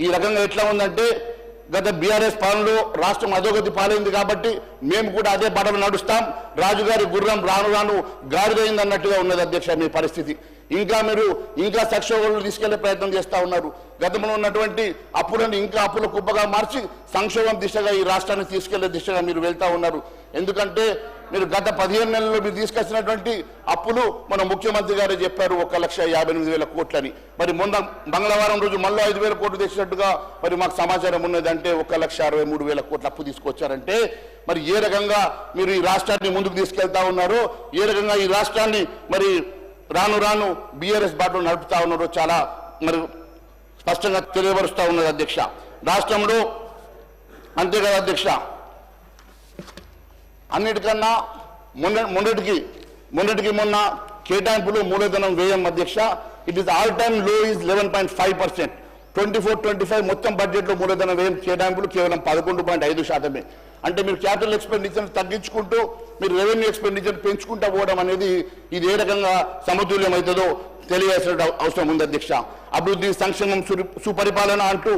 ఈ రకంగా ఎట్లా ఉందంటే గత బీఆర్ఎస్ పాలనలో రాష్ట్రం అధోగతి పాలైంది కాబట్టి మేము కూడా అదే బాటలో నడుస్తాం, రాజుగారి గుర్రం రాను రాను గాడిదైంది అన్నట్టుగా ఉన్నది అధ్యక్ష మీ పరిస్థితి. ఇంకా సంక్షోభంలో తీసుకెళ్లే ప్రయత్నం చేస్తూ ఉన్నారు. గతంలో ఉన్నటువంటి అప్పులను ఇంకా అప్పుల కుప్పగా మార్చి సంక్షోభం దిశగా ఈ రాష్ట్రాన్ని తీసుకెళ్లే దిశగా మీరు వెళ్తా ఉన్నారు. ఎందుకంటే మీరు గత 15 నెలల్లో మీరు తీసుకొచ్చినటువంటి అప్పులు మన ముఖ్యమంత్రి గారే చెప్పారు 1,58,000 కోట్లని. మరి మొన్న మంగళవారం రోజు మళ్ళీ 5,000 కోట్లు తెచ్చినట్టుగా మరి మాకు సమాచారం ఉన్నది. అంటే 1,63,000 కోట్ల అప్పు తీసుకొచ్చారంటే మరి ఏ రకంగా మీరు ఈ రాష్ట్రాన్ని ముందుకు తీసుకెళ్తా ఉన్నారో, ఏ రకంగా ఈ రాష్ట్రాన్ని మరి రాను రాను బీఆర్ఎస్ బాటలో నడుపుతా ఉన్నారో చాలా మరి స్పష్టంగా తెలియపరుస్తూ ఉన్నది అధ్యక్ష. రాష్ట్రంలో అంతేకాదు అధ్యక్ష, అన్నిటికన్నా మొన్న కేటాయింపులు మూలధనం వ్యయం అధ్యక్ష ఇట్ ఈస్ ఆల్ టైమ్ లో ఈజ్ 11.5%. 24-25 మొత్తం బడ్జెట్లో మూలధన వ్యయం కేటాయింపులు కేవలం 11.5%. అంటే మీరు క్యాపిటల్ ఎక్స్పెండిచర్ తగ్గించుకుంటూ మీరు రెవెన్యూ ఎక్స్పెండిచర్ పెంచుకుంటూ పోవడం అనేది ఇది ఏ రకంగా సమతుల్యం అవుతుందో తెలియాల్సిన అవసరం ఉంది అధ్యక్ష. అభివృద్ధి సంక్షేమం సుపరిపాలన అంటూ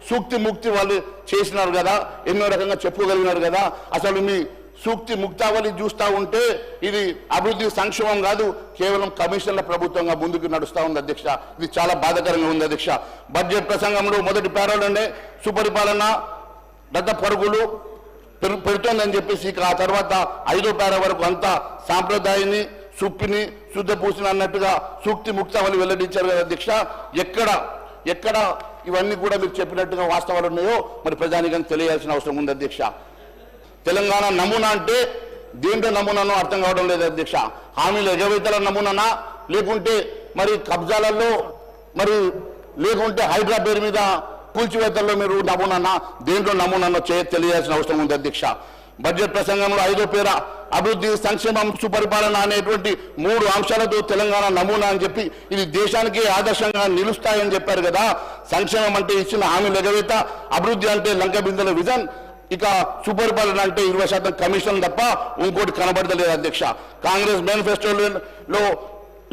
సూక్తి ముక్తి వాళ్ళు చేసినారు కదా, ఎన్నో రకంగా చెప్పుకోగలిగినారు కదా. అసలు మీ సూక్తి ముక్తావళి చూస్తూ ఉంటే ఇది అభివృద్ధి సంక్షేమం కాదు, కేవలం కమిషన్ల ప్రభుత్వంగా ముందుకు నడుస్తూ ఉంది అధ్యక్ష. ఇది చాలా బాధాకరంగా ఉంది అధ్యక్ష. బడ్జెట్ ప్రసంగంలో మొదటి పేరాలోనే సుపరిపాలన రథ పరుగులు పెడుతోందని చెప్పేసి ఇక ఆ తర్వాత 5వ పేరా వరకు అంతా సాంప్రదాయాన్ని సుప్పిని శుద్ధ పూసిన అన్నట్టుగా సూక్తి ముక్తావళి వెల్లడించారు కదా అధ్యక్ష. ఎక్కడ ఇవన్నీ కూడా మీరు చెప్పినట్టుగా వాస్తవాలు ఉన్నాయో మరి ప్రజానికని తెలియాల్సిన అవసరం ఉంది అధ్యక్ష. తెలంగాణ నమూనా అంటే దేంట్లో నమూనానో అర్థం కావడం లేదు అధ్యక్ష. హామీల ఎగవేతల నమూనానా, లేకుంటే మరి కబ్జాలలో మరి లేకుంటే హైడ్రా పేరు మీద కూల్చివేతల్లో మీరు నమూనానా, దేంట్లో నమూనానో తెలియాల్సిన అవసరం ఉంది అధ్యక్ష. బడ్జెట్ ప్రసంగంలో 5వ పేర అభివృద్ధి సంక్షేమం సుపరిపాలన అనేటువంటి 3 అంశాలతో తెలంగాణ నమూనా అని చెప్పి ఇది దేశానికి ఆదర్శంగా నిలుస్తాయని చెప్పారు కదా. సంక్షేమం అంటే ఇచ్చిన హామీల ఎగవేత, అభివృద్ధి అంటే లంక బిందెల విజన్, ఇక సుపరిపాలన అంటే 20% కమిషన్ తప్ప ఇంకోటి కనబడతలేదు అధ్యక్ష. కాంగ్రెస్ మేనిఫెస్టోలో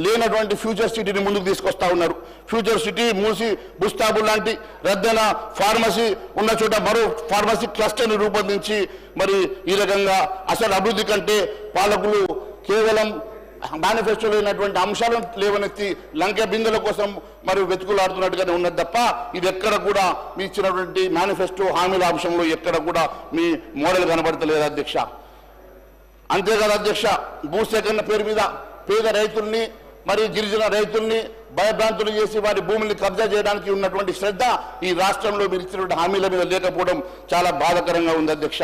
లేనటువంటి ఫ్యూచర్ సిటీని ముందుకు తీసుకొస్తా ఉన్నారు. ఫ్యూచర్ సిటీ మూసి బుస్తాబు లాంటి రద్దన ఫార్మసీ ఉన్న చోట మరో ఫార్మసీ క్లస్టర్ని రూపొందించి మరి ఈ రకంగా అసలు అభివృద్ధి కంటే పాలకులు కేవలం మేనిఫెస్టోలో లేనటువంటి అంశాలను లేవనెత్తి లంక బిందెల కోసం మరి వెతుకులాడుతున్నట్టుగానే ఉన్నది తప్ప ఇది ఎక్కడ కూడా మీ ఇచ్చినటువంటి మేనిఫెస్టో హామీల అంశంలో ఎక్కడ కూడా మీ మోడల్ కనబడతలేదు అధ్యక్ష. అంతేకాదు అధ్యక్ష, భూసేకరణ పేరు మీద పేద రైతుల్ని మరి గిరిజన రైతుల్ని భయభ్రాంతులు చేసి వారి భూముల్ని కబ్జా చేయడానికి ఉన్నటువంటి శ్రద్ధ ఈ రాష్ట్రంలో మీరు ఇచ్చినటువంటి హామీల మీద లేకపోవడం చాలా బాధాకరంగా ఉంది అధ్యక్ష.